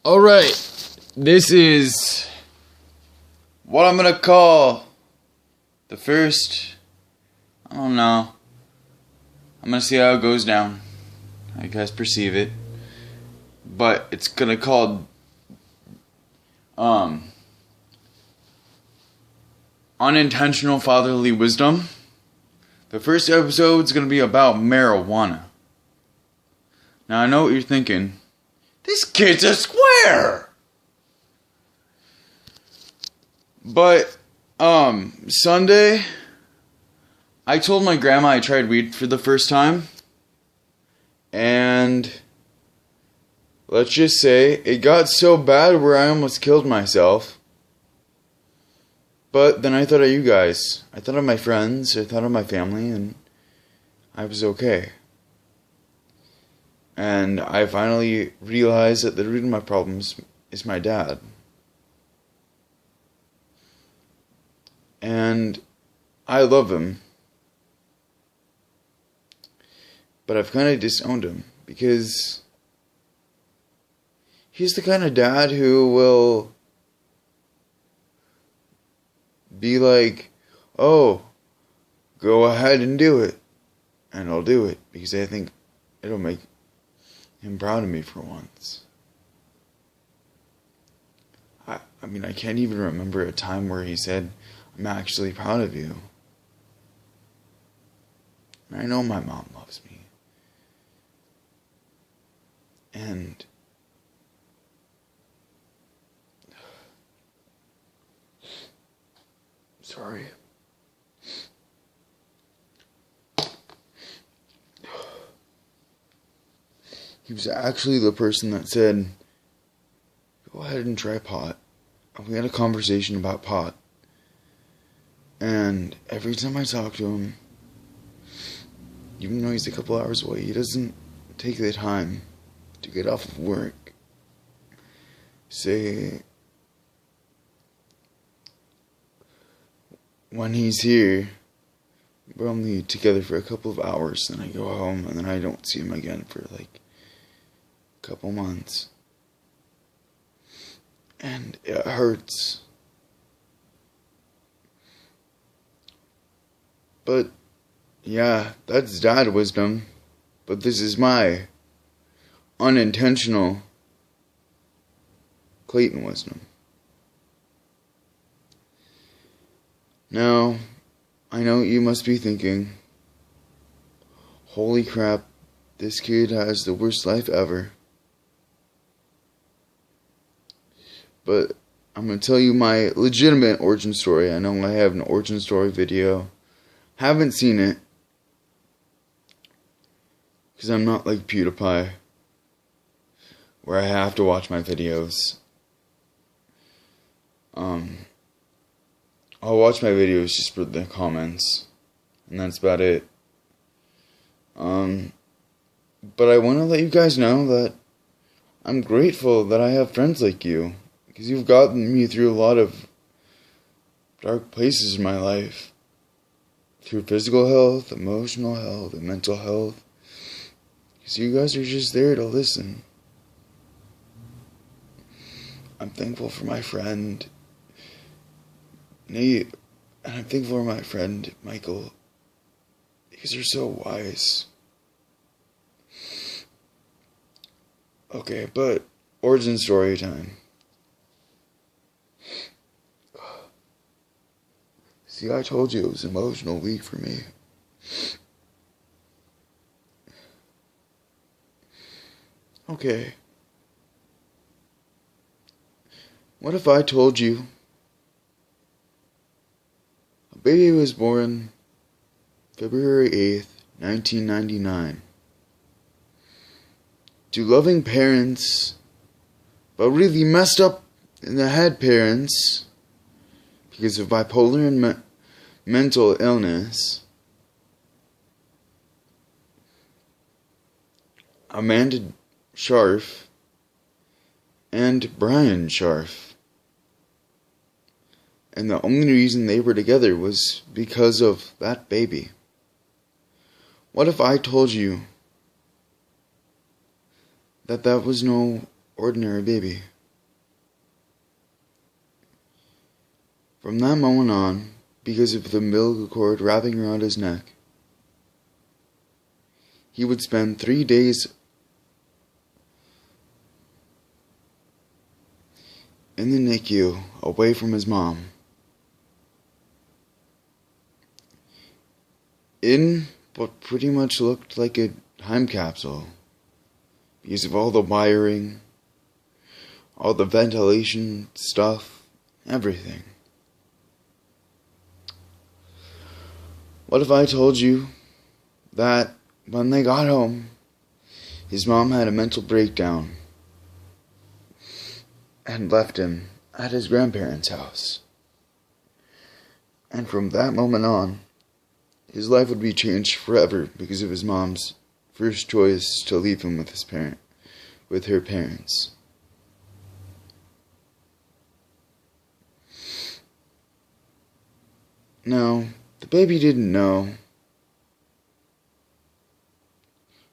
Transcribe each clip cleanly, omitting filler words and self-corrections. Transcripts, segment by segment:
Alright, this is what I'm gonna call the first, I don't know, I'm gonna see how it goes down, how you guys perceive it, but it's gonna call unintentional fatherly wisdom. The first episode is gonna be about marijuana. Now I know what you're thinking. This kid's a square! But, Sunday, I told my grandma I tried weed for the first time. And, let's just say, it got so bad where I almost killed myself. But then I thought of you guys. I thought of my friends, I thought of my family, and I was okay. And I finally realized that the root of my problems is my dad. And I love him. But I've kind of disowned him because he's the kind of dad who will be like, oh, go ahead and do it. And I'll do it because I think it'll make him proud of me for once. I mean, I can't even remember a time where he said, I'm actually proud of you. And I know my mom loves me. And sorry. He was actually the person that said, go ahead and try pot. And we had a conversation about pot. And every time I talk to him, even though he's a couple hours away, he doesn't take the time to get off of work. Say, when he's here, we're only together for a couple of hours, then I go home, and then I don't see him again for like a couple months. And it hurts. But, yeah, that's dad wisdom. But this is my unintentional Clayton wisdom. Now, I know you must be thinking, holy crap, this kid has the worst life ever. But I'm going to tell you my legitimate origin story. I know I have an origin story video. Haven't seen it. Because I'm not like PewDiePie, where I have to watch my videos. I'll watch my videos just for the comments. And that's about it. But I want to let you guys know that I'm grateful that I have friends like you. Because you've gotten me through a lot of dark places in my life. Through physical health, emotional health, and mental health. Because you guys are just there to listen. I'm thankful for my friend Nate. And I'm thankful for my friend Michael. Because they're so wise. Okay, but origin story time. See, I told you it was an emotional week for me. Okay. What if I told you a baby was born February 8th, 1999, to loving parents, but really messed up in the head parents because of bipolar and mental illness. Amanda Sharf and Brian Sharf. And the only reason they were together was because of that baby. What if I told you that that was no ordinary baby? From that moment on, because of the umbilical cord wrapping around his neck, he would spend 3 days in the NICU away from his mom, in what pretty much looked like a time capsule because of all the wiring, all the ventilation stuff, everything. What if I told you that when they got home, his mom had a mental breakdown and left him at his grandparents' house? And from that moment on, his life would be changed forever because of his mom's first choice to leave him with her parents. Now, the baby didn't know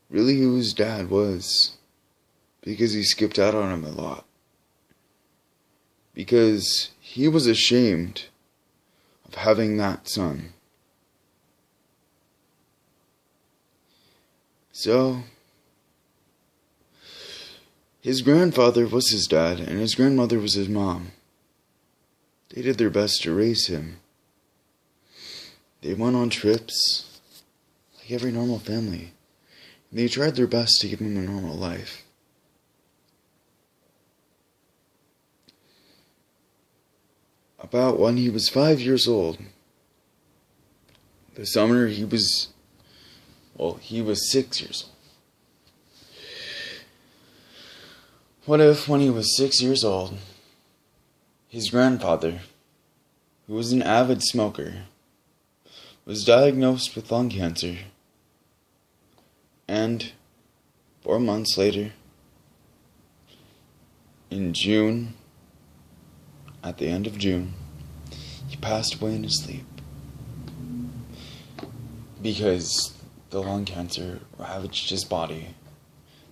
really who his dad was, because he skipped out on him a lot. Because he was ashamed of having that son. So, his grandfather was his dad, and his grandmother was his mom. They did their best to raise him. They went on trips, like every normal family. And they tried their best to give him a normal life. About when he was 5 years old, the summer he was 6 years old. What if, when he was 6 years old, his grandfather, who was an avid smoker, was diagnosed with lung cancer, and 4 months later, in June, at the end of June, he passed away in his sleep because the lung cancer ravaged his body.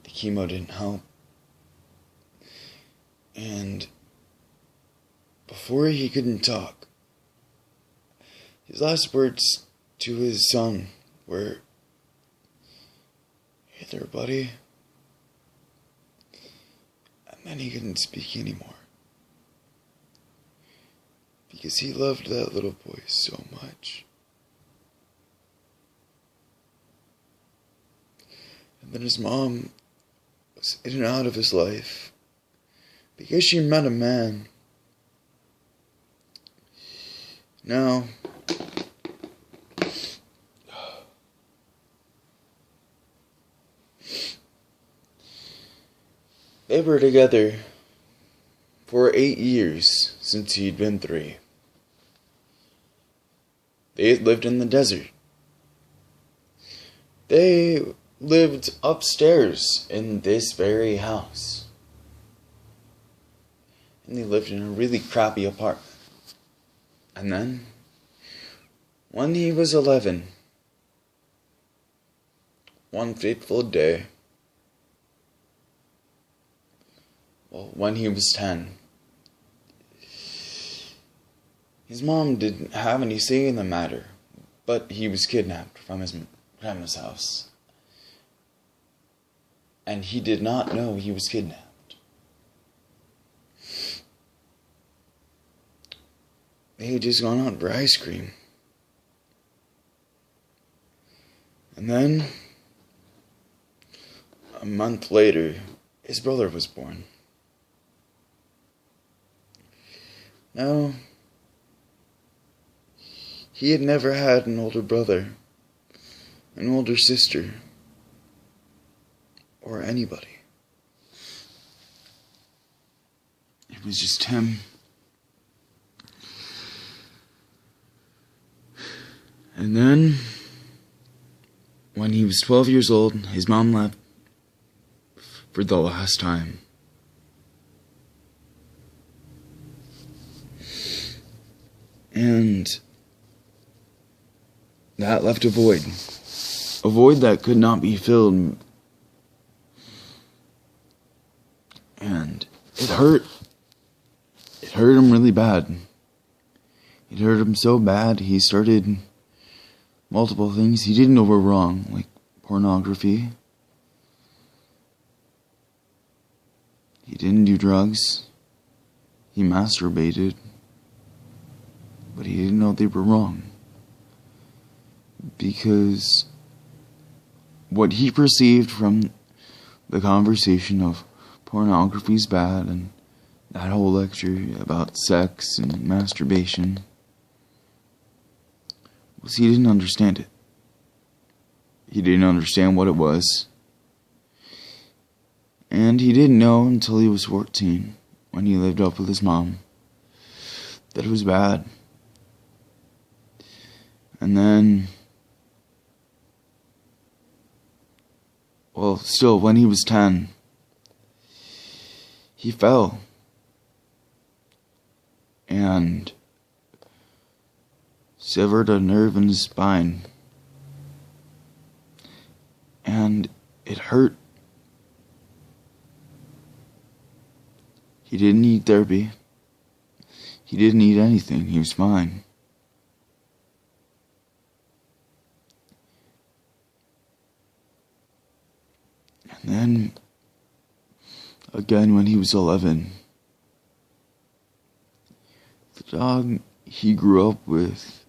The chemo didn't help. And before he couldn't talk, his last words to his son were, "Hey there, buddy." And then he couldn't speak anymore, because he loved that little boy so much. And then his mom was in and out of his life because she met a man. Now, they were together for 8 years since he'd been 3. They had lived in the desert. They lived upstairs in this very house. And they lived in a really crappy apartment. And then, when he was 11, one fateful day, when he was 10, his mom didn't have any say in the matter, but he was kidnapped from his grandma's house. And he did not know he was kidnapped. They had just gone out for ice cream. And then, a month later, his brother was born. Now, he had never had an older brother, an older sister, or anybody. It was just him. And then, when he was 12 years old, his mom left for the last time. And that left a void that could not be filled. And it hurt him really bad. It hurt him so bad, he started multiple things he didn't know were wrong, like pornography. He didn't do drugs. He masturbated. But he didn't know they were wrong. Because what he perceived from the conversation of pornography's bad and that whole lecture about sex and masturbation was he didn't understand it. He didn't understand what it was. And he didn't know until he was 14, when he lived up with his mom, that it was bad. And then, well, still, when he was 10, he fell. And severed a nerve in his spine. And it hurt. He didn't need therapy. He didn't need anything. He was fine. And then, again when he was 11, the dog he grew up with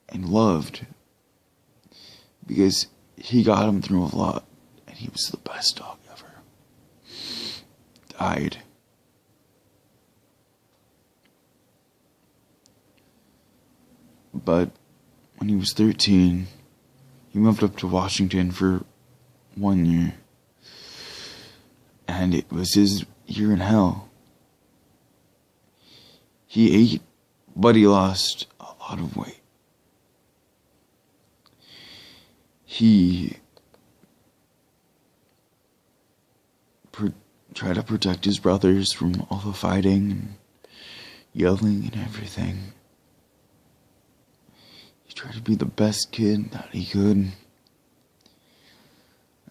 and loved, because he got him through a lot, and he was the best dog ever, died. But when he was 13, he moved up to Washington for 1 year. And it was his year in hell. He ate, but he lost a lot of weight. He tried to protect his brothers from all the fighting and yelling and everything. He tried to be the best kid that he could. And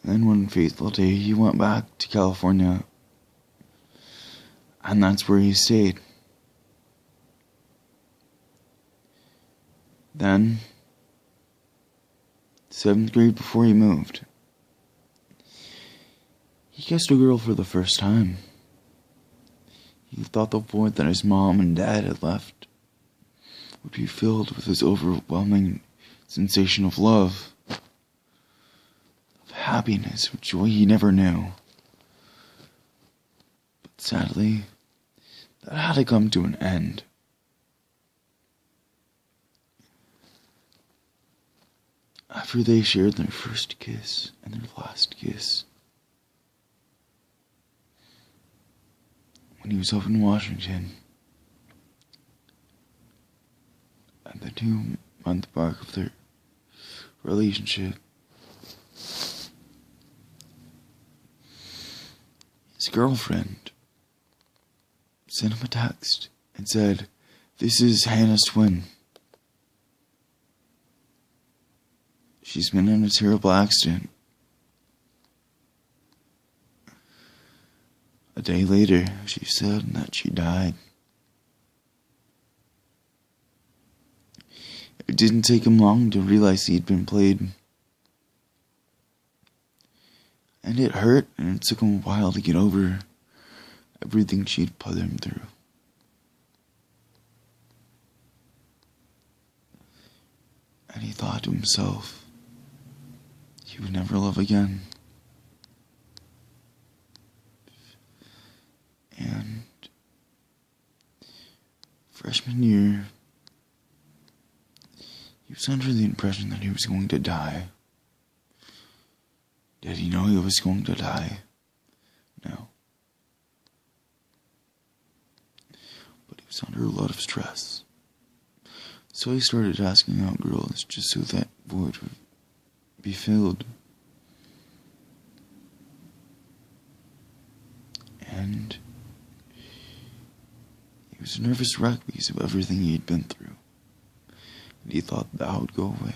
then one fateful day, he went back to California. And that's where he stayed. Then, 7th grade, before he moved, he kissed a girl for the first time. He thought the void that his mom and dad had left would be filled with this overwhelming sensation of love, of happiness, of joy he never knew. But sadly, that had to come to an end. After they shared their first kiss and their last kiss, when he was up in Washington, at the 2-month mark of their relationship, his girlfriend sent him a text and said, "This is Hannah's twin. She's been in a terrible accident." A day later, she said that she died. It didn't take him long to realize he'd been played. And it hurt, and it took him a while to get over everything she'd put him through. And he thought to himself, he would never love again. And freshman year, he was under the impression that he was going to die. Did he know he was going to die? No. But he was under a lot of stress. So he started asking out girls just so that void would be filled. And he was a nervous wreck because of everything he had been through. And he thought that would go away.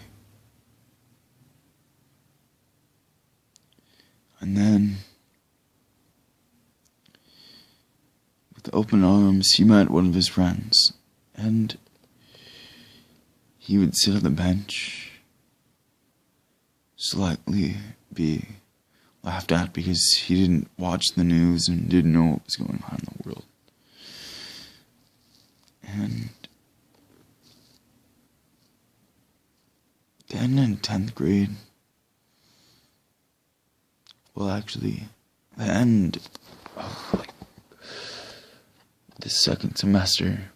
And then, open arms, he met one of his friends, and he would sit on the bench, slightly be laughed at because he didn't watch the news and didn't know what was going on in the world. And then in 10th grade, well, actually, the end of the second semester,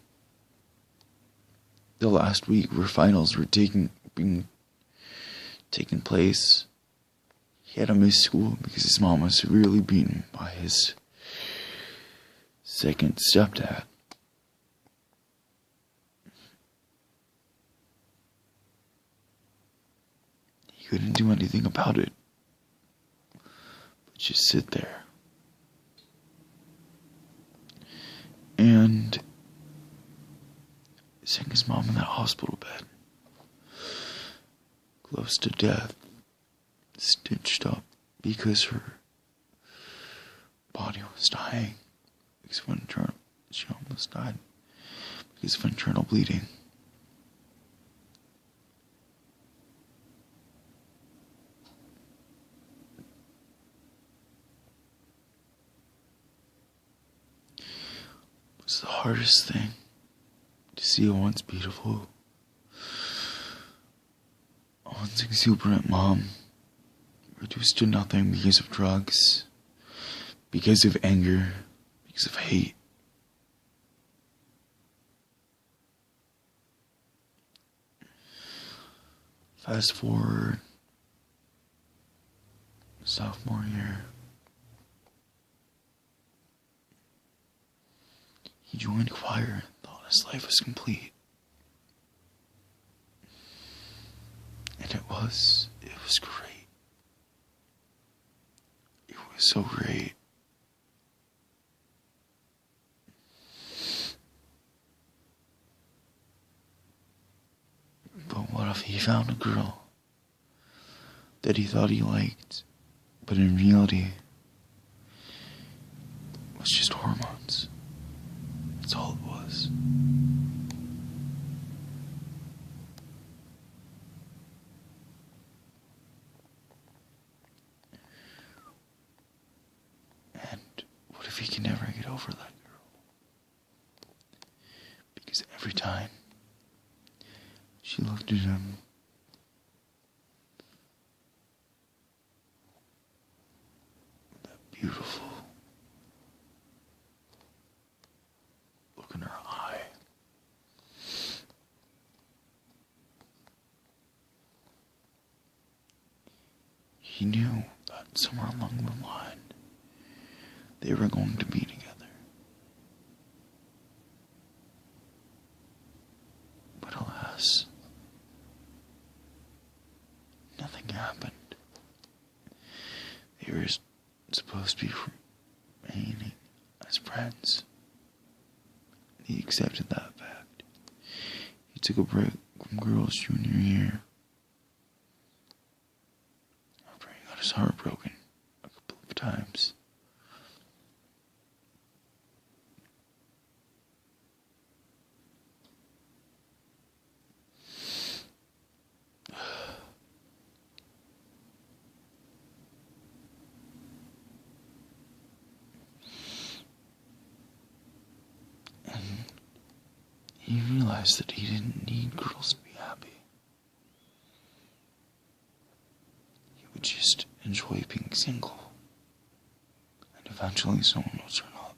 the last week where finals were taking place, he had to miss school because his mom was severely beaten by his second stepdad. He couldn't do anything about it, but just sit there. And seeing his mom in that hospital bed, close to death, stitched up because her body was dying, she almost died because of internal bleeding. It was the hardest thing to see a once beautiful, once exuberant mom reduced to nothing because of drugs, because of anger, because of hate. Fast forward, sophomore year, he joined choir and thought his life was complete. And it was great. It was so great. But what if he found a girl that he thought he liked, but in reality it was just hormones? That's all it was. And what if he can never get over that girl? Because every time she looked at him, that beautiful look in her eye, he knew that somewhere along the line they were going to be together. But alas, nothing happened. They were supposed to be remaining as friends. He accepted that fact. He took a break from girls' junior year after he got his heart broken a couple of times. He realized that he didn't need girls to be happy. He would just enjoy being single. And eventually someone would turn up.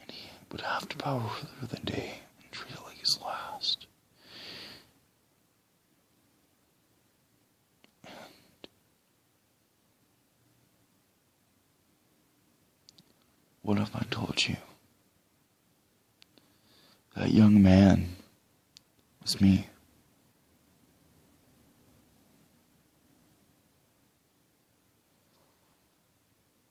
And he would have to power through the day and treat it like his last. What if I told you that young man was me?